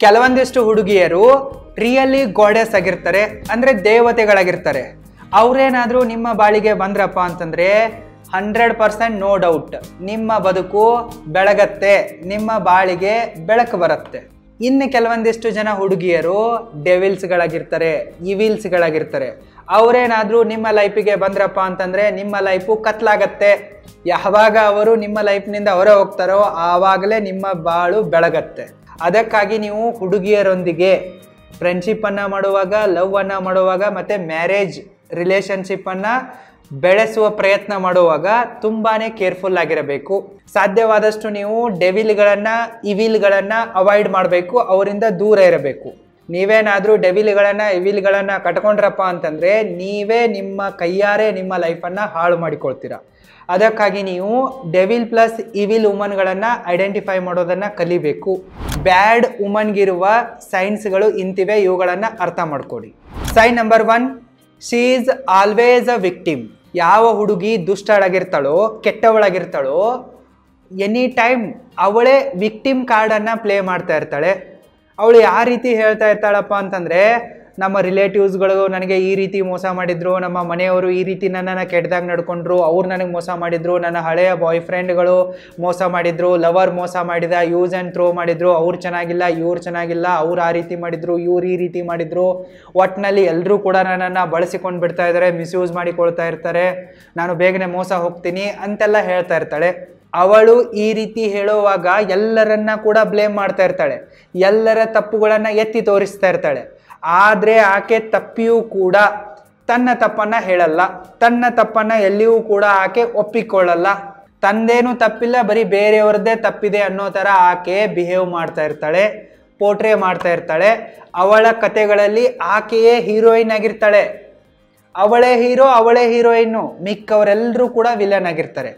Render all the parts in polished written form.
ಕೆಲವೊಂದಿಷ್ಟು ಹುಡುಗಿಯರು really goddess ಆಗಿರ್ತಾರೆ, ಅಂದರೆ ದೇವತೆಗಳಾಗಿರ್ತಾರೆ. ಅವರೇನಾದರೂ ನಿಮ್ಮ ಬಾಳಿಗೆ ಬಂದ್ರಪ್ಪ ಅಂತಂದರೆ 100% ನೋ ಡೌಟ್ ನಿಮ್ಮ ಬದುಕು ಬೆಳಗತ್ತೆ, ನಿಮ್ಮ ಬಾಳಿಗೆ ಬೆಳಕು ಬರುತ್ತೆ. ಇನ್ನು ಕೆಲವೊಂದಿಷ್ಟು ಜನ ಹುಡುಗಿಯರು ಡೆವಿಲ್ಸ್ಗಳಾಗಿರ್ತಾರೆ, ಇವಿಲ್ಸ್ಗಳಾಗಿರ್ತಾರೆ. ಅವರೇನಾದರೂ ನಿಮ್ಮ ಲೈಫಿಗೆ ಬಂದ್ರಪ್ಪ ಅಂತಂದರೆ ನಿಮ್ಮ ಲೈಫು ಕತ್ಲಾಗತ್ತೆ. ಯಾವಾಗ ಅವರು ನಿಮ್ಮ ಲೈಫ್ನಿಂದ ಹೊರ ಹೋಗ್ತಾರೋ ಆವಾಗಲೇ ನಿಮ್ಮ ಬಾಳು ಬೆಳಗತ್ತೆ. ಅದಕ್ಕಾಗಿ ನೀವು ಹುಡುಗಿಯರೊಂದಿಗೆ ಫ್ರೆಂಡ್ಶಿಪ್ಪನ್ನು ಮಾಡುವಾಗ, ಲವ್ವನ್ನು ಮಾಡುವಾಗ ಮತ್ತು ಮ್ಯಾರೇಜ್ ರಿಲೇಷನ್ಶಿಪ್ಪನ್ನು ಬೆಳೆಸುವ ಪ್ರಯತ್ನ ಮಾಡುವಾಗ ತುಂಬಾ ಕೇರ್ಫುಲ್ ಆಗಿರಬೇಕು. ಸಾಧ್ಯವಾದಷ್ಟು ನೀವು ಡೆವಿಲ್ಗಳನ್ನು, ಇವಿಲ್ಗಳನ್ನು ಅವಾಯ್ಡ್ ಮಾಡಬೇಕು, ಅವರಿಂದ ದೂರ ಇರಬೇಕು. ನೀವೇನಾದರೂ ಡೆವಿಲ್ಗಳನ್ನು, ಇವಿಲ್ಗಳನ್ನು ಕಟ್ಕೊಂಡ್ರಪ್ಪ ಅಂತಂದರೆ ನೀವೇ ನಿಮ್ಮ ಕೈಯಾರೆ ನಿಮ್ಮ ಲೈಫನ್ನು ಹಾಳು ಮಾಡಿಕೊಳ್ತೀರ. ಅದಕ್ಕಾಗಿ ನೀವು ಡೆವಿಲ್ ಪ್ಲಸ್ ಇವಿಲ್ ವುಮನ್ಗಳನ್ನು ಐಡೆಂಟಿಫೈ ಮಾಡೋದನ್ನು ಕಲಿಬೇಕು. ಬ್ಯಾಡ್ ವುಮನ್ಗಿರುವ ಸೈನ್ಸ್ಗಳು ಇಂತಿವೆ, ಇವುಗಳನ್ನು ಅರ್ಥ ಮಾಡ್ಕೊಳ್ಳಿ. Sign number 1, she is always a victim. ಯಾವ ಹುಡುಗಿ ದುಷ್ಟಳಾಗಿರ್ತಾಳೋ, ಕೆಟ್ಟವಳಾಗಿರ್ತಾಳೋ, ಎನಿ ಟೈಮ್ ಅವಳೇ ವಿಕ್ಟಿಮ್ ಕಾರ್ಡನ್ನು ಪ್ಲೇ ಮಾಡ್ತಾ ಇರ್ತಾಳೆ. ಅವಳು ಯಾವ ರೀತಿ ಹೇಳ್ತಾ ಇರ್ತಾಳಪ್ಪ ಅಂತಂದರೆ, ನಮ್ಮ ರಿಲೇಟಿವ್ಸ್ಗಳು ನನಗೆ ಈ ರೀತಿ ಮೋಸ ಮಾಡಿದ್ರು, ನಮ್ಮ ಮನೆಯವರು ಈ ರೀತಿ ನನ್ನನ್ನು ಕೆಟ್ಟದಾಗಿ ನಡ್ಕೊಂಡ್ರು, ಅವ್ರು ನನಗೆ ಮೋಸ ಮಾಡಿದ್ರು, ನನ್ನ ಹಳೆಯ ಬಾಯ್ ಫ್ರೆಂಡ್ಗಳು ಮೋಸ ಮಾಡಿದ್ರು, ಲವರ್ ಮೋಸ ಮಾಡಿದ, ಯೂಸ್ ಆ್ಯಂಡ್ ಥ್ರೋ ಮಾಡಿದ್ರು, ಅವ್ರು ಚೆನ್ನಾಗಿಲ್ಲ, ಇವ್ರು ಚೆನ್ನಾಗಿಲ್ಲ, ಅವ್ರು ಆ ರೀತಿ ಮಾಡಿದ್ರು, ಇವ್ರು ಈ ರೀತಿ ಮಾಡಿದ್ರು, ಒಟ್ಟಿನಲ್ಲಿ ಎಲ್ಲರೂ ಕೂಡ ನನ್ನನ್ನು ಬಳಸಿಕೊಂಡು ಬಿಡ್ತಾ ಇದ್ದಾರೆ, ಮಿಸ್ಯೂಸ್ ಮಾಡಿಕೊಳ್ತಾ ಇರ್ತಾರೆ, ನಾನು ಬೇಗನೆ ಮೋಸ ಹೋಗ್ತೀನಿ ಅಂತೆಲ್ಲ ಹೇಳ್ತಾ ಇರ್ತಾಳೆ. ಅವಳು ಈ ರೀತಿ ಹೇಳುವಾಗ ಎಲ್ಲರನ್ನ ಕೂಡ ಬ್ಲೇಮ್ ಮಾಡ್ತಾ ಇರ್ತಾಳೆ, ಎಲ್ಲರ ತಪ್ಪುಗಳನ್ನು ಎತ್ತಿ ತೋರಿಸ್ತಾ ಇರ್ತಾಳೆ. ಆದರೆ ಆಕೆ ತಪ್ಪಿಯೂ ಕೂಡ ತನ್ನ ತಪ್ಪನ್ನು ಹೇಳಲ್ಲ, ತನ್ನ ತಪ್ಪನ್ನು ಎಲ್ಲಿಯೂ ಕೂಡ ಆಕೆ ಒಪ್ಪಿಕೊಳ್ಳಲ್ಲ. ತಂದೇನೂ ತಪ್ಪಿಲ್ಲ, ಬರೀ ಬೇರೆಯವ್ರದ್ದೇ ತಪ್ಪಿದೆ ಅನ್ನೋ ಥರ ಆಕೆ ಬಿಹೇವ್ ಮಾಡ್ತಾ ಇರ್ತಾಳೆ, ಪೋರ್ಟ್ರೇ ಮಾಡ್ತಾ ಇರ್ತಾಳೆ. ಅವಳ ಕತೆಗಳಲ್ಲಿ ಆಕೆಯೇ ಹೀರೋಯಿನ್ ಆಗಿರ್ತಾಳೆ. ಅವಳೇ ಹೀರೋ, ಅವಳೇ ಹೀರೋಯಿನ್ನು, ಮಿಕ್ಕವರೆಲ್ಲರೂ ಕೂಡ ವಿಲನ್ ಆಗಿರ್ತಾರೆ.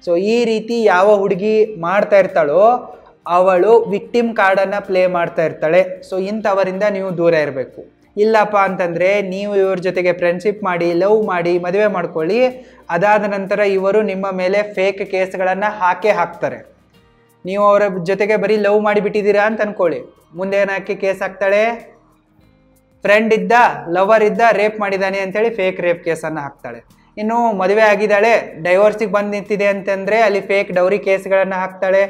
ಸೊ ಈ ರೀತಿ ಯಾವ ಹುಡುಗಿ ಮಾಡ್ತಾ ಇರ್ತಾಳೋ ಅವಳು ವಿಕ್ಟಿಮ್ ಕಾರ್ಡನ್ನು ಪ್ಲೇ ಮಾಡ್ತಾ ಇರ್ತಾಳೆ. ಸೊ ಇಂಥವರಿಂದ ನೀವು ದೂರ ಇರಬೇಕು. ಇಲ್ಲಪ್ಪ ಅಂತಂದರೆ ನೀವು ಇವ್ರ ಜೊತೆಗೆ ಫ್ರೆಂಡ್ಶಿಪ್ ಮಾಡಿ, ಲವ್ ಮಾಡಿ, ಮದುವೆ ಮಾಡ್ಕೊಳ್ಳಿ. ಅದಾದ ನಂತರ ಇವರು ನಿಮ್ಮ ಮೇಲೆ ಫೇಕ್ ಕೇಸ್ಗಳನ್ನು ಹಾಕ್ತಾರೆ. ನೀವು ಅವರ ಜೊತೆಗೆ ಬರೀ ಲವ್ ಮಾಡಿಬಿಟ್ಟಿದ್ದೀರಾ ಅಂತ ಅಂದ್ಕೊಳ್ಳಿ, ಮುಂದೆ ಏನಾಕಿ ಕೇಸ್ ಹಾಕ್ತಾಳೆ, ಫ್ರೆಂಡ್ ಇದ್ದ, ಲವರ್ ಇದ್ದ, ರೇಪ್ ಮಾಡಿದ್ದಾನೆ ಅಂತೇಳಿ ಫೇಕ್ ರೇಪ್ ಕೇಸನ್ನು ಹಾಕ್ತಾಳೆ. ಇನ್ನು ಮದುವೆ ಆಗಿದ್ದಾಳೆ, ಡೈವೋರ್ಸಿಗೆ ಬಂದು ನಿಂತಿದೆ ಅಂತಂದರೆ ಅಲ್ಲಿ ಫೇಕ್ ಡೌರಿ ಕೇಸ್ಗಳನ್ನು ಹಾಕ್ತಾಳೆ,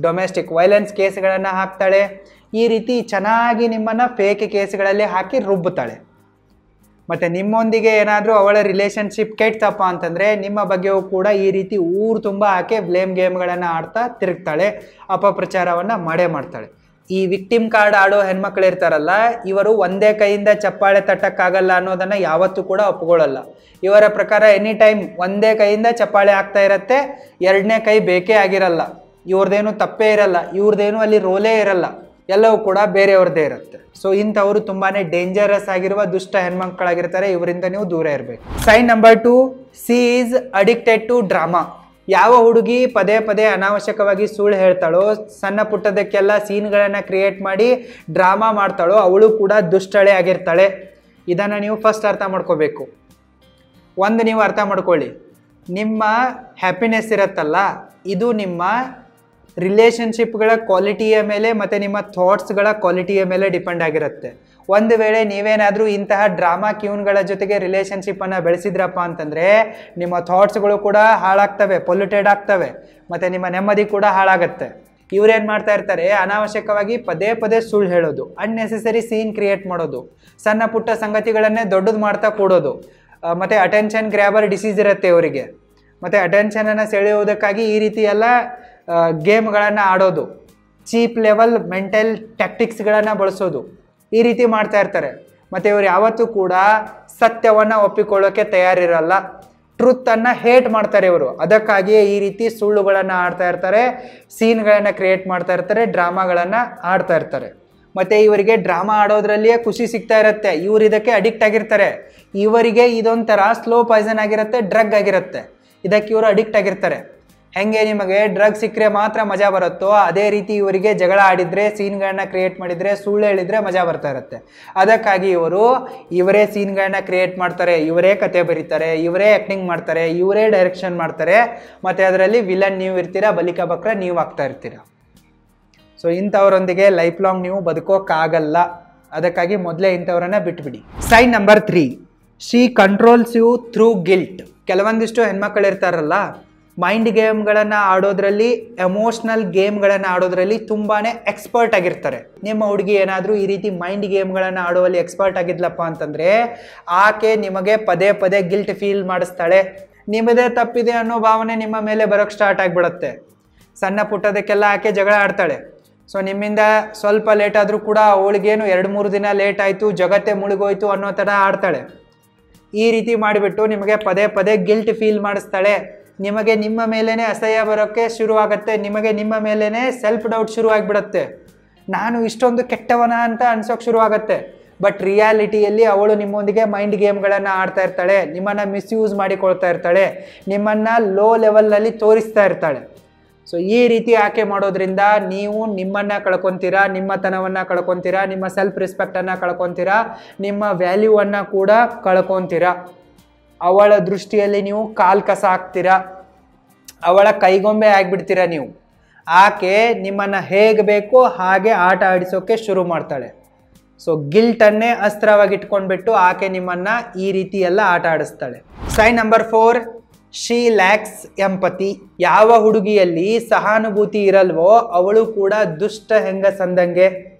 ಡೊಮೆಸ್ಟಿಕ್ ವೈಲೆನ್ಸ್ ಕೇಸ್ಗಳನ್ನು ಹಾಕ್ತಾಳೆ. ಈ ರೀತಿ ಚೆನ್ನಾಗಿ ನಿಮ್ಮನ್ನು ಫೇಕ್ ಕೇಸ್ಗಳಲ್ಲಿ ಹಾಕಿ ರುಬ್ಬುತ್ತಾಳೆ. ಮತ್ತು ನಿಮ್ಮೊಂದಿಗೆ ಏನಾದರೂ ಅವಳ ರಿಲೇಷನ್ಶಿಪ್ ಕೆಟ್ಟಪ್ಪ ಅಂತಂದರೆ ನಿಮ್ಮ ಬಗ್ಗೆಯೂ ಕೂಡ ಈ ರೀತಿ ಊರು ತುಂಬ ಆಕೆ ಬ್ಲೇಮ್ ಗೇಮ್ಗಳನ್ನು ಆಡ್ತಾ ತಿರುಗ್ತಾಳೆ, ಅಪಪ್ರಚಾರವನ್ನು ಮಾಡೇ ಮಾಡ್ತಾಳೆ. ಈ ವಿಕ್ಟಿಮ್ ಕಾರ್ಡ್ ಆಡೋ ಹೆಣ್ಮಕ್ಳು ಇರ್ತಾರಲ್ಲ, ಇವರು ಒಂದೇ ಕೈಯಿಂದ ಚಪ್ಪಾಳೆ ತಟ್ಟಕ್ಕಾಗಲ್ಲ ಅನ್ನೋದನ್ನು ಯಾವತ್ತೂ ಕೂಡ ಒಪ್ಕೊಳ್ಳಲ್ಲ. ಇವರ ಪ್ರಕಾರ ಎನಿ ಟೈಮ್ ಒಂದೇ ಕೈಯಿಂದ ಚಪ್ಪಾಳೆ ಆಗ್ತಾ ಇರತ್ತೆ, ಎರಡನೇ ಕೈ ಬೇಕೇ ಆಗಿರಲ್ಲ. ಇವ್ರದ್ದೇನು ತಪ್ಪೇ ಇರಲ್ಲ, ಇವ್ರದ್ದೇನು ಅಲ್ಲಿ ರೋಲೇ ಇರಲ್ಲ, ಎಲ್ಲವೂ ಕೂಡ ಬೇರೆಯವ್ರದ್ದೇ ಇರುತ್ತೆ. ಸೊ ಇಂಥವರು ತುಂಬಾ ಡೇಂಜರಸ್ ಆಗಿರುವ ದುಷ್ಟ ಹೆಣ್ಮಕ್ಳಾಗಿರ್ತಾರೆ, ಇವರಿಂದ ನೀವು ದೂರ ಇರಬೇಕು. Sign number 2, she is addicted to drama. ಯಾವ ಹುಡುಗಿ ಪದೇ ಪದೇ ಅನಾವಶ್ಯಕವಾಗಿ ಸುಳ್ಳು ಹೇಳ್ತಾಳೋ, ಸಣ್ಣ ಪುಟ್ಟದಕ್ಕೆಲ್ಲ ಸೀನ್ಗಳನ್ನು ಕ್ರಿಯೇಟ್ ಮಾಡಿ ಡ್ರಾಮಾ ಮಾಡ್ತಾಳೋ, ಅವಳು ಕೂಡ ದುಷ್ಟಳೆ ಆಗಿರ್ತಾಳೆ. ಇದನ್ನು ನೀವು ಫಸ್ಟ್ ಅರ್ಥ ಮಾಡ್ಕೋಬೇಕು. ಒಂದು ನೀವು ಅರ್ಥ ಮಾಡ್ಕೊಳ್ಳಿ, ನಿಮ್ಮ ಹ್ಯಾಪಿನೆಸ್ ಇರುತ್ತಲ್ಲ, ಇದು ನಿಮ್ಮ ರಿಲೇಷನ್ಶಿಪ್ಗಳ ಕ್ವಾಲಿಟಿಯ ಮೇಲೆ ಮತ್ತು ನಿಮ್ಮ ಥಾಟ್ಸ್ಗಳ ಕ್ವಾಲಿಟಿಯ ಮೇಲೆ ಡಿಪೆಂಡ್ ಆಗಿರುತ್ತೆ. ಒಂದು ವೇಳೆ ನೀವೇನಾದರೂ ಇಂತಹ ಡ್ರಾಮಾ ಕ್ಯೂನ್ಗಳ ಜೊತೆಗೆ ರಿಲೇಷನ್ಶಿಪ್ಪನ್ನು ಬೆಳೆಸಿದ್ರಪ್ಪ ಅಂತಂದರೆ ನಿಮ್ಮ ಥಾಟ್ಸ್ಗಳು ಕೂಡ ಹಾಳಾಗ್ತವೆ, ಪೊಲ್ಯೂಟೆಡ್ ಆಗ್ತವೆ, ಮತ್ತು ನಿಮ್ಮ ನೆಮ್ಮದಿ ಕೂಡ ಹಾಳಾಗುತ್ತೆ. ಇವರೇನು ಮಾಡ್ತಾ ಇರ್ತಾರೆ, ಅನಾವಶ್ಯಕವಾಗಿ ಪದೇ ಪದೇ ಸುಳ್ಳು ಹೇಳೋದು, ಅನ್ನೆಸೆಸರಿ ಸೀನ್ ಕ್ರಿಯೇಟ್ ಮಾಡೋದು, ಸಣ್ಣ ಪುಟ್ಟ ಸಂಗತಿಗಳನ್ನೇ ದೊಡ್ಡದು ಮಾಡ್ತಾ ಕೂಡೋದು, ಮತ್ತು ಅಟೆನ್ಷನ್ ಗ್ರ್ಯಾಬರ್ ಡಿಸೀಸ್ ಇರುತ್ತೆ ಇವರಿಗೆ. ಮತ್ತು ಅಟೆನ್ಷನನ್ನು ಸೆಳೆಯುವುದಕ್ಕಾಗಿ ಈ ರೀತಿ ಎಲ್ಲ ಗೇಮ್ಗಳನ್ನು ಆಡೋದು, ಚೀಪ್ ಲೆವೆಲ್ ಮೆಂಟಲ್ ಟ್ಯಾಕ್ಟಿಕ್ಸ್ಗಳನ್ನು ಬಳಸೋದು, ಈ ರೀತಿ ಮಾಡ್ತಾ ಇರ್ತಾರೆ. ಮತ್ತು ಇವರು ಯಾವತ್ತೂ ಕೂಡ ಸತ್ಯವನ್ನು ಒಪ್ಪಿಕೊಳ್ಳೋಕ್ಕೆ ತಯಾರಿರಲ್ಲ, ಟ್ರುತ್ತನ್ನು ಹೇಟ್ ಮಾಡ್ತಾರೆ ಇವರು. ಅದಕ್ಕಾಗಿಯೇ ಈ ರೀತಿ ಸುಳ್ಳುಗಳನ್ನು ಆಡ್ತಾ ಇರ್ತಾರೆ, ಸೀನ್ಗಳನ್ನು ಕ್ರಿಯೇಟ್ ಮಾಡ್ತಾ ಇರ್ತಾರೆ, ಡ್ರಾಮಾಗಳನ್ನು ಆಡ್ತಾ ಇರ್ತಾರೆ. ಮತ್ತು ಇವರಿಗೆ ಡ್ರಾಮಾ ಆಡೋದ್ರಲ್ಲಿಯೇ ಖುಷಿ ಸಿಗ್ತಾ ಇರುತ್ತೆ, ಇವರು ಇದಕ್ಕೆ ಅಡಿಕ್ಟ್ ಆಗಿರ್ತಾರೆ. ಇವರಿಗೆ ಇದೊಂಥರ ಸ್ಲೋ ಪಾಯ್ಸನ್ ಆಗಿರುತ್ತೆ, ಡ್ರಗ್ ಆಗಿರುತ್ತೆ, ಇದಕ್ಕೆ ಇವರು ಅಡಿಕ್ಟ್ ಆಗಿರ್ತಾರೆ. ಹೆಂಗೆ ನಿಮಗೆ ಡ್ರಗ್ ಸಿಕ್ಕರೆ ಮಾತ್ರ ಮಜಾ ಬರುತ್ತೋ ಅದೇ ರೀತಿ ಇವರಿಗೆ ಜಗಳ ಆಡಿದರೆ, ಸೀನ್ಗಳನ್ನ ಕ್ರಿಯೇಟ್ ಮಾಡಿದರೆ, ಸುಳ್ಳು ಹೇಳಿದರೆ ಮಜಾ ಬರ್ತಾ ಇರುತ್ತೆ. ಅದಕ್ಕಾಗಿ ಇವರೇ ಸೀನ್ಗಳನ್ನ ಕ್ರಿಯೇಟ್ ಮಾಡ್ತಾರೆ, ಇವರೇ ಕತೆ ಬರೀತಾರೆ, ಇವರೇ ಆ್ಯಕ್ಟಿಂಗ್ ಮಾಡ್ತಾರೆ, ಇವರೇ ಡೈರೆಕ್ಷನ್ ಮಾಡ್ತಾರೆ. ಮತ್ತು ಅದರಲ್ಲಿ ವಿಲನ್ ನೀವು ಇರ್ತೀರಾ, ಬಲಿಕ ಬಕ್ರ ನೀವು ಆಗ್ತಾ ಇರ್ತೀರ. ಸೊ ಸೊ ಇಂಥವರೊಂದಿಗೆ ಲೈಫ್ ಲಾಂಗ್ ನೀವು ಬದುಕೋಕ್ಕಾಗಲ್ಲ. ಅದಕ್ಕಾಗಿ ಮೊದಲೇ ಇಂಥವ್ರನ್ನ ಬಿಟ್ಬಿಡಿ. Sign number 3, she controls you through guilt. ಕೆಲವೊಂದಿಷ್ಟು ಹೆಣ್ಮಕ್ಳು ಇರ್ತಾರಲ್ಲ, ಮೈಂಡ್ ಗೇಮ್ಗಳನ್ನು ಆಡೋದ್ರಲ್ಲಿ, ಎಮೋಷ್ನಲ್ ಗೇಮ್ಗಳನ್ನು ಆಡೋದ್ರಲ್ಲಿ ತುಂಬಾ ಎಕ್ಸ್ಪರ್ಟ್ ಆಗಿರ್ತಾರೆ. ನಿಮ್ಮ ಹುಡುಗಿ ಏನಾದರೂ ಈ ರೀತಿ ಮೈಂಡ್ ಗೇಮ್ಗಳನ್ನು ಆಡುವಲ್ಲಿ ಎಕ್ಸ್ಪರ್ಟ್ ಆಗಿದ್ಲಪ್ಪ ಅಂತಂದರೆ ಆಕೆ ನಿಮಗೆ ಪದೇ ಪದೇ ಗಿಲ್ಟ್ ಫೀಲ್ ಮಾಡಿಸ್ತಾಳೆ. ನಿಮ್ಮದೇ ತಪ್ಪಿದೆ ಅನ್ನೋ ಭಾವನೆ ನಿಮ್ಮ ಮೇಲೆ ಬರೋಕ್ಕೆ ಸ್ಟಾರ್ಟ್ ಆಗಿಬಿಡುತ್ತೆ. ಸಣ್ಣ ಪುಟ್ಟದಕ್ಕೆಲ್ಲ ಆಕೆ ಜಗಳ ಆಡ್ತಾಳೆ. ಸೊ ನಿಮ್ಮಿಂದ ಸ್ವಲ್ಪ ಲೇಟ್ ಆದರೂ ಕೂಡ ಅವಳಿಗೇನು 2-3 ದಿನ ಲೇಟ್ ಆಯಿತು, ಜಗತ್ತೇ ಮುಳುಗೋಯ್ತು ಅನ್ನೋ ಥರ ಆಡ್ತಾಳೆ. ಈ ರೀತಿ ಮಾಡಿಬಿಟ್ಟು ನಿಮಗೆ ಪದೇ ಪದೇ ಗಿಲ್ಟ್ ಫೀಲ್ ಮಾಡಿಸ್ತಾಳೆ. ನಿಮಗೆ ನಿಮ್ಮ ಮೇಲೇ ಅಸಹ್ಯ ಬರೋಕ್ಕೆ ಶುರುವಾಗುತ್ತೆ. ನಿಮಗೆ ನಿಮ್ಮ ಮೇಲೇ ಸೆಲ್ಫ್ ಡೌಟ್ ಶುರುವಾಗಿಬಿಡುತ್ತೆ. ನಾನು ಇಷ್ಟೊಂದು ಕೆಟ್ಟವನ ಅಂತ ಅನ್ಸೋಕ್ಕೆ ಶುರುವಾಗುತ್ತೆ. ಬಟ್ ರಿಯಾಲಿಟಿಯಲ್ಲಿ ಅವಳು ನಿಮ್ಮೊಂದಿಗೆ ಮೈಂಡ್ ಗೇಮ್ಗಳನ್ನು ಆಡ್ತಾ ಇರ್ತಾಳೆ, ನಿಮ್ಮನ್ನು ಮಿಸ್ಯೂಸ್ ಮಾಡಿಕೊಳ್ತಾ ಇರ್ತಾಳೆ, ನಿಮ್ಮನ್ನು ಲೋ ಲೆವೆಲ್ನಲ್ಲಿ ತೋರಿಸ್ತಾ ಇರ್ತಾಳೆ. ಸೊ ಈ ರೀತಿ ಆಕೆ ಮಾಡೋದ್ರಿಂದ ನೀವು ನಿಮ್ಮನ್ನು ಕಳ್ಕೊತೀರಾ, ನಿಮ್ಮತನವನ್ನು ಕಳ್ಕೊತೀರಾ, ನಿಮ್ಮ ಸೆಲ್ಫ್ ರೆಸ್ಪೆಕ್ಟನ್ನು ಕಳ್ಕೊತೀರಾ, ನಿಮ್ಮ ವ್ಯಾಲ್ಯೂವನ್ನು ಕೂಡ ಕಳ್ಕೊತೀರಾ. ಅವಳ ದೃಷ್ಟಿಯಲ್ಲಿ ನೀವು ಕಾಲ್ ಕಸ ಹಾಕ್ತೀರಾ, ಅವಳ ಕೈಗೊಂಬೆ ಆಗಿಬಿಡ್ತೀರಾ ನೀವು. ಆಕೆ ನಿಮ್ಮನ್ನು ಹೇಗೆ ಬೇಕೋ ಹಾಗೆ ಆಟ ಆಡಿಸೋಕ್ಕೆ ಶುರು ಮಾಡ್ತಾಳೆ. ಸೊ ಗಿಲ್ಟನ್ನೇ ಅಸ್ತ್ರವಾಗಿ ಇಟ್ಕೊಂಡ್ಬಿಟ್ಟು ಆಕೆ ನಿಮ್ಮನ್ನು ಈ ರೀತಿ ಎಲ್ಲ ಆಟ ಆಡಿಸ್ತಾಳೆ. Sign number 4, she lacks empathy. ಯಾವ ಹುಡುಗಿಯಲ್ಲಿ ಸಹಾನುಭೂತಿ ಇರಲ್ವೋ ಅವಳು ಕೂಡ ದುಷ್ಟ ಹೆಂಗಸಂದಂಗೆ.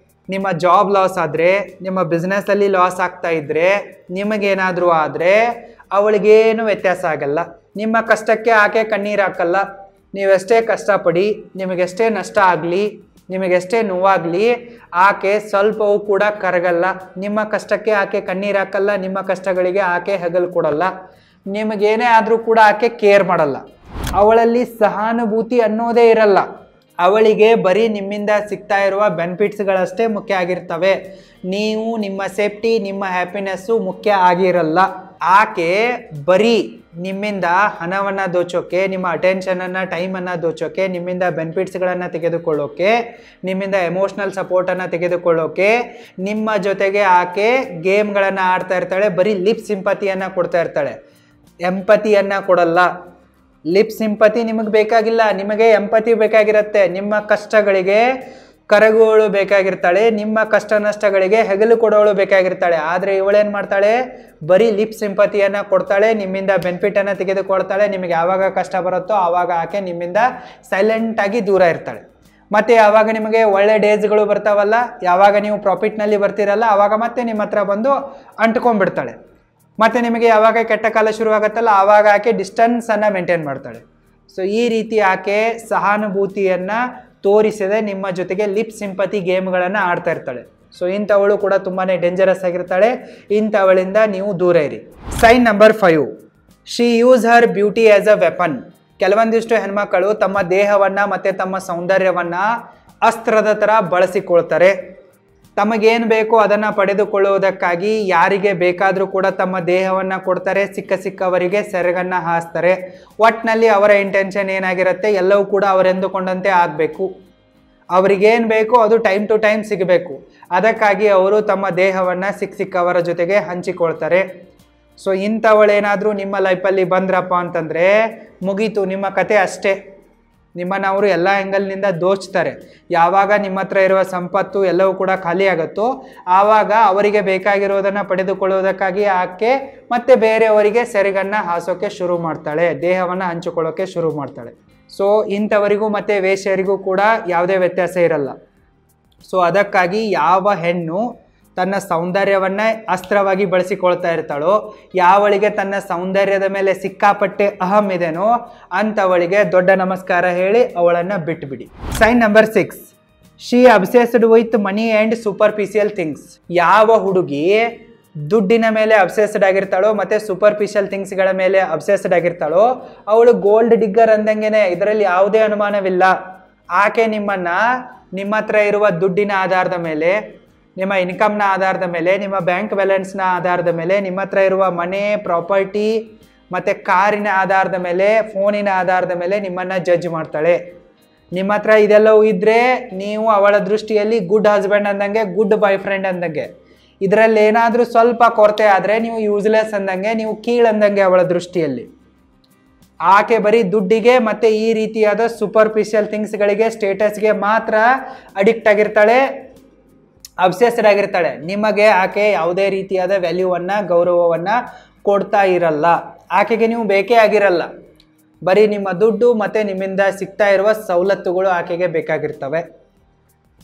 ನಿಮ್ಮ ಜಾಬ್ ಲಾಸ್ ಆದರೆ, ನಿಮ್ಮ ಬಿಸ್ನೆಸ್ಸಲ್ಲಿ ಲಾಸ್ ಆಗ್ತಾ ಇದ್ದರೆ, ನಿಮಗೇನಾದರೂ ಆದರೆ ಅವಳಿಗೇನು ವ್ಯತ್ಯಾಸ ಆಗಲ್ಲ. ನಿಮ್ಮ ಕಷ್ಟಕ್ಕೆ ಆಕೆ ಕಣ್ಣೀರು ಹಾಕಲ್ಲ. ನೀವೆಷ್ಟೇ ಕಷ್ಟಪಡಿ, ನಿಮಗೆಷ್ಟೇ ನಷ್ಟ ಆಗಲಿ, ನಿಮಗೆಷ್ಟೇ ನೋವಾಗಲಿ, ಆಕೆ ಸ್ವಲ್ಪವೂ ಕೂಡ ಕರಗಲ್ಲ. ನಿಮ್ಮ ಕಷ್ಟಕ್ಕೆ ಆಕೆ ಕಣ್ಣೀರು ಹಾಕಲ್ಲ, ನಿಮ್ಮ ಕಷ್ಟಗಳಿಗೆ ಆಕೆ ಹೆಗಲು ಕೊಡಲ್ಲ. ನಿಮಗೇನೇ ಆದರೂ ಕೂಡ ಆಕೆ ಕೇರ್ ಮಾಡಲ್ಲ. ಅವಳಲ್ಲಿ ಸಹಾನುಭೂತಿ ಅನ್ನೋದೇ ಇರಲ್ಲ. ಅವಳಿಗೆ ಬರೀ ನಿಮ್ಮಿಂದ ಸಿಗ್ತಾ ಇರುವ ಬೆನಿಫಿಟ್ಸ್ಗಳಷ್ಟೇ ಮುಖ್ಯ ಆಗಿರ್ತವೆ. ನೀವು, ನಿಮ್ಮ ಸೇಫ್ಟಿ, ನಿಮ್ಮ ಹ್ಯಾಪಿನೆಸ್ಸು ಮುಖ್ಯ ಆಗಿರಲ್ಲ. ಆಕೆ ಬರೀ ನಿಮ್ಮಿಂದ ಹಣವನ್ನು ದೋಚೋಕ್ಕೆ, ನಿಮ್ಮ ಅಟೆನ್ಷನನ್ನು, ಟೈಮನ್ನು ದೋಚೋಕ್ಕೆ, ನಿಮ್ಮಿಂದ ಬೆನಿಫಿಟ್ಸ್ಗಳನ್ನು ತೆಗೆದುಕೊಳ್ಳೋಕ್ಕೆ, ನಿಮ್ಮಿಂದ ಎಮೋಷ್ನಲ್ ಸಪೋರ್ಟನ್ನು ತೆಗೆದುಕೊಳ್ಳೋಕ್ಕೆ ನಿಮ್ಮ ಜೊತೆಗೆ ಆಕೆ ಗೇಮ್ಗಳನ್ನು ಆಡ್ತಾ ಇರ್ತಾಳೆ. ಬರೀ ಲಿಪ್ ಸಿಂಪತಿಯನ್ನು ಕೊಡ್ತಾ ಇರ್ತಾಳೆ, ಎಂಪತಿಯನ್ನು ಕೊಡಲ್ಲ. ಲಿಪ್ ಸಿಂಪತಿ ನಿಮಗೆ ಬೇಕಾಗಿಲ್ಲ, ನಿಮಗೆ ಎಂಪತಿ ಬೇಕಾಗಿರುತ್ತೆ. ನಿಮ್ಮ ಕಷ್ಟಗಳಿಗೆ ಕರಗುವಳು ಬೇಕಾಗಿರ್ತಾಳೆ, ನಿಮ್ಮ ಕಷ್ಟ ನಷ್ಟಗಳಿಗೆ ಹೆಗಲು ಕೊಡೋಳು ಬೇಕಾಗಿರ್ತಾಳೆ. ಆದರೆ ಇವಳೇನು ಮಾಡ್ತಾಳೆ? ಬರೀ ಲಿಪ್ ಸಿಂಪತಿಯನ್ನು ಕೊಡ್ತಾಳೆ, ನಿಮ್ಮಿಂದ ಬೆನಿಫಿಟನ್ನು ತೆಗೆದುಕೊಳ್ತಾಳೆ. ನಿಮಗೆ ಯಾವಾಗ ಕಷ್ಟ ಬರುತ್ತೋ ಆವಾಗ ಆಕೆ ನಿಮ್ಮಿಂದ ಸೈಲೆಂಟಾಗಿ ದೂರ ಇರ್ತಾಳೆ. ಮತ್ತು ಯಾವಾಗ ನಿಮಗೆ ಒಳ್ಳೆ ಡೇಸ್ಗಳು ಬರ್ತಾವಲ್ಲ, ಯಾವಾಗ ನೀವು ಪ್ರಾಫಿಟ್ನಲ್ಲಿ ಬರ್ತೀರಲ್ಲ, ಆವಾಗ ಮತ್ತೆ ನಿಮ್ಮ ಹತ್ರ ಬಂದು ಅಂಟ್ಕೊಂಡ್ಬಿಡ್ತಾಳೆ. ಮತ್ತು ನಿಮಗೆ ಯಾವಾಗ ಕೆಟ್ಟ ಕಾಲ ಶುರುವಾಗುತ್ತಲ್ಲ ಆವಾಗ ಆಕೆ ಡಿಸ್ಟೆನ್ಸನ್ನು ಮೇಂಟೈನ್ ಮಾಡ್ತಾಳೆ. ಸೊ ಈ ರೀತಿ ಆಕೆ ಸಹಾನುಭೂತಿಯನ್ನು ತೋರಿಸದೆ ನಿಮ್ಮ ಜೊತೆಗೆ ಲಿಪ್ ಸಿಂಪತಿ ಗೇಮ್ಗಳನ್ನು ಆಡ್ತಾ ಇರ್ತಾಳೆ. ಸೊ ಇಂಥವಳು ಕೂಡ ತುಂಬಾ ಡೇಂಜರಸ್ ಆಗಿರ್ತಾಳೆ. ಇಂಥವಳಿಂದ ನೀವು ದೂರ ಇರಿ. Sign number 5, she use her beauty as a weapon. ಕೆಲವೊಂದಿಷ್ಟು ಹೆಣ್ಮಕ್ಕಳು ತಮ್ಮ ದೇಹವನ್ನು ಮತ್ತು ತಮ್ಮ ಸೌಂದರ್ಯವನ್ನು ಅಸ್ತ್ರದ ಥರ ಬಳಸಿಕೊಳ್ತಾರೆ. ತಮಗೇನು ಬೇಕೋ ಅದನ್ನು ಪಡೆದುಕೊಳ್ಳುವುದಕ್ಕಾಗಿ ಯಾರಿಗೆ ಬೇಕಾದರೂ ಕೂಡ ತಮ್ಮ ದೇಹವನ್ನು ಕೊಡ್ತಾರೆ, ಸಿಕ್ಕವರಿಗೆ ಸೆರಗನ್ನು ಹಾಸ್ತಾರೆ. ಒಟ್ಟಿನಲ್ಲಿ ಅವರ ಇಂಟೆನ್ಷನ್ ಏನಾಗಿರುತ್ತೆ, ಎಲ್ಲವೂ ಕೂಡ ಅವರೆಂದುಕೊಂಡಂತೆ ಆಗಬೇಕು. ಅವರಿಗೇನು ಬೇಕೋ ಅದು ಟೈಮ್ ಟು ಟೈಮ್ ಸಿಗಬೇಕು. ಅದಕ್ಕಾಗಿ ಅವರು ತಮ್ಮ ದೇಹವನ್ನು ಸಿಕ್ಕವರ ಜೊತೆಗೆ ಹಂಚಿಕೊಳ್ತಾರೆ. ಸೊ ಇಂಥವಳೇನಾದರೂ ನಿಮ್ಮ ಲೈಫಲ್ಲಿ ಬಂದ್ರಪ್ಪ ಅಂತಂದರೆ ಮುಗೀತು, ನಿಮ್ಮ ಕತೆ ಅಷ್ಟೇ. ನಿಮ್ಮನ್ನು ಅವರು ಎಲ್ಲ ಆ್ಯಂಗಲ್ನಿಂದ ದೋಚ್ತಾರೆ. ಯಾವಾಗ ನಿಮ್ಮ ಹತ್ರ ಇರುವ ಸಂಪತ್ತು ಎಲ್ಲವೂ ಕೂಡ ಖಾಲಿ ಆಗುತ್ತೋ ಆವಾಗ ಅವರಿಗೆ ಬೇಕಾಗಿರೋದನ್ನು ಪಡೆದುಕೊಳ್ಳುವುದಕ್ಕಾಗಿ ಆಕೆ ಮತ್ತೆ ಬೇರೆಯವರಿಗೆ ಸೆರಗನ್ನು ಹಾಸೋಕ್ಕೆ ಶುರು ಮಾಡ್ತಾಳೆ, ದೇಹವನ್ನು ಹಂಚಿಕೊಳ್ಳೋಕ್ಕೆ ಶುರು ಮಾಡ್ತಾಳೆ. ಸೊ ಇಂಥವರಿಗೂ ಮತ್ತು ವೇಶ್ಯರಿಗೂ ಕೂಡ ಯಾವುದೇ ವ್ಯತ್ಯಾಸ ಇರಲ್ಲ. ಸೊ ಅದಕ್ಕಾಗಿ ಯಾವ ಹೆಣ್ಣು ತನ್ನ ಸೌಂದರ್ಯವನ್ನು ಅಸ್ತ್ರವಾಗಿ ಬಳಸಿಕೊಳ್ತಾ ಇರ್ತಾಳೋ, ಯಾವಳಿಗೆ ತನ್ನ ಸೌಂದರ್ಯದ ಮೇಲೆ ಸಿಕ್ಕಾಪಟ್ಟೆ ಅಹಂ ಇದೆನೋ ಅಂಥವಳಿಗೆ ದೊಡ್ಡ ನಮಸ್ಕಾರ ಹೇಳಿ ಅವಳನ್ನು ಬಿಟ್ಟುಬಿಡಿ. Sign number 6, she obsessed with money and superficial things. ಯಾವ ಹುಡುಗಿ ದುಡ್ಡಿನ ಮೇಲೆ ಅಬ್ಸೆಸ್ಡ್ ಆಗಿರ್ತಾಳೋ ಮತ್ತು ಸೂಪರ್ಫಿಷಿಯಲ್ ಥಿಂಗ್ಸ್ಗಳ ಮೇಲೆ ಅಬ್ಸೆಸ್ಡ್ ಆಗಿರ್ತಾಳೋ ಅವಳು ಗೋಲ್ಡ್ ಡಿಗ್ಗರ್ ಅಂದಂಗೆನೆ, ಇದರಲ್ಲಿ ಯಾವುದೇ ಅನುಮಾನವಿಲ್ಲ. ಆಕೆ ನಿಮ್ಮನ್ನು ನಿಮ್ಮ ಹತ್ರ ಇರುವ ದುಡ್ಡಿನ ಆಧಾರದ ಮೇಲೆ, ನಿಮ್ಮ ಇನ್ಕಮ್ನ ಆಧಾರದ ಮೇಲೆ, ನಿಮ್ಮ ಬ್ಯಾಂಕ್ ಬ್ಯಾಲೆನ್ಸ್ನ ಆಧಾರದ ಮೇಲೆ, ನಿಮ್ಮ ಹತ್ರ ಇರುವ ಮನೆ, ಪ್ರಾಪರ್ಟಿ ಮತ್ತು ಕಾರಿನ ಆಧಾರದ ಮೇಲೆ, ಫೋನಿನ ಆಧಾರದ ಮೇಲೆ ನಿಮ್ಮನ್ನು ಜಡ್ಜ್ ಮಾಡ್ತಾಳೆ. ನಿಮ್ಮ ಹತ್ರ ಇದೆಲ್ಲವೂ ಇದ್ದರೆ ನೀವು ಅವಳ ದೃಷ್ಟಿಯಲ್ಲಿ ಗುಡ್ ಹಸ್ಬೆಂಡ್ ಅಂದಂಗೆ, ಗುಡ್ ಬಾಯ್ ಫ್ರೆಂಡ್ ಅಂದಂಗೆ. ಇದರಲ್ಲಿ ಏನಾದರೂ ಸ್ವಲ್ಪ ಕೊರತೆ ಆದರೆ ನೀವು ಯೂಸ್ಲೆಸ್ ಅಂದಂಗೆ, ನೀವು ಕೀಳಂದಂಗೆ ಅವಳ ದೃಷ್ಟಿಯಲ್ಲಿ. ಆಕೆ ಬರೀ ದುಡ್ಡಿಗೆ ಮತ್ತು ಈ ರೀತಿಯಾದ ಸೂಪರ್ಫಿಷಿಯಲ್ ಥಿಂಗ್ಸ್ಗಳಿಗೆ ಸ್ಟೇಟಸ್ಗೆ ಮಾತ್ರ ಅಡಿಕ್ಟ್ ಆಗಿರ್ತಾಳೆ, ಅಬ್ಸೆಸ್ಡ್ ಆಗಿರ್ತಾಳೆ. ನಿಮಗೆ ಆಕೆ ಯಾವುದೇ ರೀತಿಯಾದ ವ್ಯಾಲ್ಯೂವನ್ನು ಗೌರವವನ್ನು ಕೊಡ್ತಾ ಇರಲ್ಲ. ಆಕೆಗೆ ನೀವು ಬೇಕೇ ಆಗಿರಲ್ಲ. ಬರೀ ನಿಮ್ಮ ದುಡ್ಡು ಮತ್ತು ನಿಮ್ಮಿಂದ ಸಿಗ್ತಾ ಇರುವ ಸವಲತ್ತುಗಳು ಆಕೆಗೆ ಬೇಕಾಗಿರ್ತವೆ.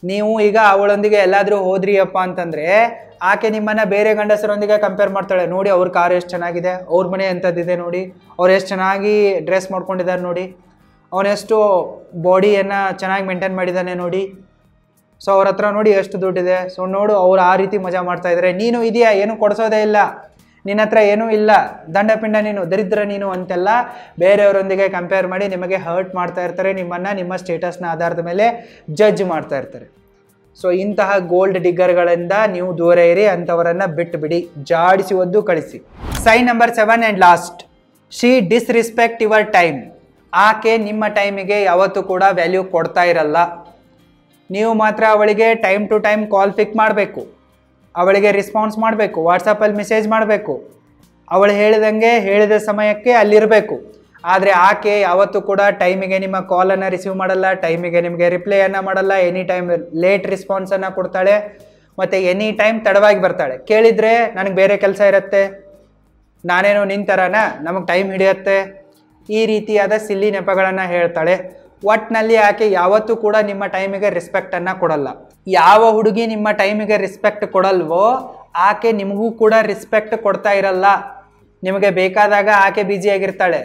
ನೀವು ಈಗ ಅವಳೊಂದಿಗೆ ಎಲ್ಲಾದರೂ ಹೋದ್ರಿಯಪ್ಪ ಅಂತಂದರೆ ಆಕೆ ನಿಮ್ಮನ್ನು ಬೇರೆ ಗಂಡಸರೊಂದಿಗೆ ಕಂಪೇರ್ ಮಾಡ್ತಾಳೆ. ನೋಡಿ ಅವ್ರ ಕಾರ್ ಎಷ್ಟು ಚೆನ್ನಾಗಿದೆ, ಅವ್ರ ಮನೆ ಎಂಥದ್ದಿದೆ ನೋಡಿ, ಅವ್ರು ಎಷ್ಟು ಚೆನ್ನಾಗಿ ಡ್ರೆಸ್ ಮಾಡ್ಕೊಂಡಿದ್ದಾರೆ ನೋಡಿ, ಅವನೆಷ್ಟು ಬಾಡಿಯನ್ನು ಚೆನ್ನಾಗಿ ಮೇಂಟೈನ್ ಮಾಡಿದ್ದಾನೆ ನೋಡಿ, ಸೊ ಅವ್ರ ಹತ್ರ ನೋಡಿ ಎಷ್ಟು ದುಡ್ಡಿದೆ, ಸೊ ನೋಡು ಅವ್ರು ಆ ರೀತಿ ಮಜಾ ಮಾಡ್ತಾ ಇದ್ದಾರೆ, ನೀನು ಇದೆಯಾ ಏನು ಕೊಡಿಸೋದೇ ಇಲ್ಲ, ನಿನ್ನ ಹತ್ರ ಏನೂ ಇಲ್ಲ, ದಂಡಪಿಂಡ ನೀನು, ದರಿದ್ರ ನೀನು ಅಂತೆಲ್ಲ ಬೇರೆಯವರೊಂದಿಗೆ ಕಂಪೇರ್ ಮಾಡಿ ನಿಮಗೆ ಹರ್ಟ್ ಮಾಡ್ತಾ ಇರ್ತಾರೆ. ನಿಮ್ಮನ್ನು ನಿಮ್ಮ ಸ್ಟೇಟಸ್ನ ಆಧಾರದ ಮೇಲೆ ಜಡ್ಜ್ ಮಾಡ್ತಾ ಇರ್ತಾರೆ. ಸೊ ಇಂತಹ ಗೋಲ್ಡ್ ಡಿಗ್ಗರ್ಗಳಿಂದ ನೀವು ದೂರ ಇರಿ, ಅಂಥವರನ್ನು ಬಿಟ್ಟು ಬಿಡಿ, ಜಾಡಿಸಿ ಒದ್ದು ಕಳಿಸಿ. Sign number 7 and last, she disrespect your time. ಆಕೆ ನಿಮ್ಮ ಟೈಮಿಗೆ ಯಾವತ್ತೂ ಕೂಡ ವ್ಯಾಲ್ಯೂ ಕೊಡ್ತಾ ಇರಲ್ಲ. ನೀವು ಮಾತ್ರ ಅವಳಿಗೆ ಟೈಮ್ ಟು ಟೈಮ್ ಕಾಲ್ ಪಿಕ್ ಮಾಡಬೇಕು, ಅವಳಿಗೆ ರೆಸ್ಪಾನ್ಸ್ ಮಾಡಬೇಕು, ವಾಟ್ಸಪ್ಪಲ್ಲಿ ಮೆಸೇಜ್ ಮಾಡಬೇಕು, ಅವಳು ಹೇಳಿದ ಸಮಯಕ್ಕೆ ಅಲ್ಲಿರಬೇಕು. ಆದರೆ ಆಕೆ ಯಾವತ್ತೂ ಕೂಡ ಟೈಮಿಗೆ ನಿಮ್ಮ ಕಾಲನ್ನು ರಿಸೀವ್ ಮಾಡಲ್ಲ, ಟೈಮಿಗೆ ನಿಮಗೆ ರಿಪ್ಲೈಯನ್ನು ಮಾಡಲ್ಲ, ಎನಿ ಟೈಮ್ ಲೇಟ್ ರೆಸ್ಪಾನ್ಸನ್ನು ಕೊಡ್ತಾಳೆ, ಮತ್ತು ಎನಿ ಟೈಮ್ ತಡವಾಗಿ ಬರ್ತಾಳೆ. ಕೇಳಿದರೆ ನನಗೆ ಬೇರೆ ಕೆಲಸ ಇರುತ್ತೆ, ನಾನೇನೋ ನಿನ್ನ ಥರನ, ನಮಗೆ ಟೈಮ್ ಹಿಡಿಯುತ್ತೆ, ಈ ರೀತಿಯಾದ ಸಿಲ್ಲಿ ನೆಪಗಳನ್ನು ಹೇಳ್ತಾಳೆ. ಒಟ್ಟಿನಲ್ಲಿ ಆಕೆ ಯಾವತ್ತೂ ಕೂಡ ನಿಮ್ಮ ಟೈಮಿಗೆ ರೆಸ್ಪೆಕ್ಟನ್ನು ಕೊಡಲ್ಲ. ಯಾವ ಹುಡುಗಿ ನಿಮ್ಮ ಟೈಮಿಗೆ ರೆಸ್ಪೆಕ್ಟ್ ಕೊಡಲ್ವೋ ಆಕೆ ನಿಮಗೂ ಕೂಡ ರೆಸ್ಪೆಕ್ಟ್ ಕೊಡ್ತಾ ಇರಲ್ಲ. ನಿಮಗೆ ಬೇಕಾದಾಗ ಆಕೆ ಬ್ಯುಸಿಯಾಗಿರ್ತಾಳೆ,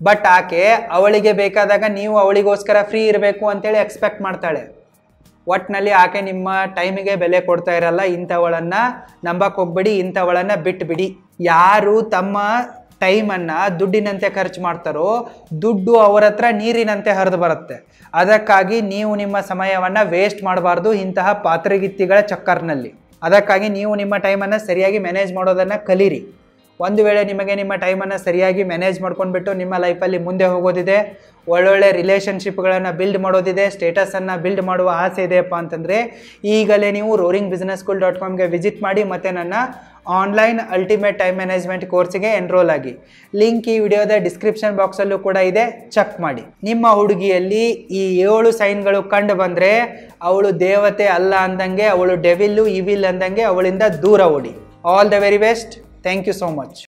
ಬಟ್ ಆಕೆ ಅವಳಿಗೆ ಬೇಕಾದಾಗ ನೀವು ಅವಳಿಗೋಸ್ಕರ ಫ್ರೀ ಇರಬೇಕು ಅಂತೇಳಿ ಎಕ್ಸ್ಪೆಕ್ಟ್ ಮಾಡ್ತಾಳೆ. ಒಟ್ಟಿನಲ್ಲಿ ಆಕೆ ನಿಮ್ಮ ಟೈಮಿಗೆ ಬೆಲೆ ಕೊಡ್ತಾ ಇರಲ್ಲ. ಇಂಥವಳನ್ನು ನಂಬಕ್ಕೆ ಹೋಗ್ಬೇಡಿ, ಇಂಥವಳನ್ನು ಬಿಟ್ಟುಬಿಡಿ. ಯಾರು ತಮ್ಮ ಟೈಮನ್ನು ದುಡ್ಡಿನಂತೆ ಖರ್ಚು ಮಾಡ್ತಾರೋ ದುಡ್ಡು ಅವರ ಹತ್ರ ನೀರಿನಂತೆ ಹರಿದು ಬರುತ್ತೆ. ಅದಕ್ಕಾಗಿ ನೀವು ನಿಮ್ಮ ಸಮಯವನ್ನು ವೇಸ್ಟ್ ಮಾಡಬಾರ್ದು ಇಂತಹ ಪಾತ್ರಗಿತ್ತಿಗಳ ಚಕ್ಕರ್ನಲ್ಲಿ. ಅದಕ್ಕಾಗಿ ನೀವು ನಿಮ್ಮ ಟೈಮನ್ನು ಸರಿಯಾಗಿ ಮ್ಯಾನೇಜ್ ಮಾಡೋದನ್ನು ಕಲೀರಿ. ಒಂದು ವೇಳೆ ನಿಮಗೆ ನಿಮ್ಮ ಟೈಮನ್ನು ಸರಿಯಾಗಿ ಮ್ಯಾನೇಜ್ ಮಾಡ್ಕೊಂಡ್ಬಿಟ್ಟು ನಿಮ್ಮ ಲೈಫಲ್ಲಿ ಮುಂದೆ ಹೋಗೋದಿದೆ, ಒಳ್ಳೊಳ್ಳೆ ರಿಲೇಷನ್ಶಿಪ್ಗಳನ್ನು ಬಿಲ್ಡ್ ಮಾಡೋದಿದೆ, ಸ್ಟೇಟಸನ್ನು ಬಿಲ್ಡ್ ಮಾಡುವ ಆಸೆ ಇದೆಯಪ್ಪ ಅಂತಂದರೆ ಈಗಲೇ ನೀವು roaringbusinesschool.comಗೆ ವಿಸಿಟ್ ಮಾಡಿ ಮತ್ತು ನನ್ನ ಆನ್ಲೈನ್ ಅಲ್ಟಿಮೇಟ್ ಟೈಮ್ ಮ್ಯಾನೇಜ್ಮೆಂಟ್ ಕೋರ್ಸಿಗೆ ಎನ್ರೋಲ್ ಆಗಿ. ಲಿಂಕ್ ಈ ವಿಡಿಯೋದ ಡಿಸ್ಕ್ರಿಪ್ಷನ್ ಬಾಕ್ಸಲ್ಲೂ ಕೂಡ ಇದೆ, ಚೆಕ್ ಮಾಡಿ. ನಿಮ್ಮ ಹುಡುಗಿಯಲ್ಲಿ ಈ 7 ಸೈನ್ಗಳು ಕಂಡು ಬಂದರೆ ಅವಳು ದೇವತೆ ಅಲ್ಲ ಅಂದಂಗೆ, ಅವಳು ಡೆವಿಲ್ಲು ಇವಿಲ್ ಅಂದಂಗೆ, ಅವಳಿಂದ ದೂರ ಓಡಿ. All the very best. Thank you so much.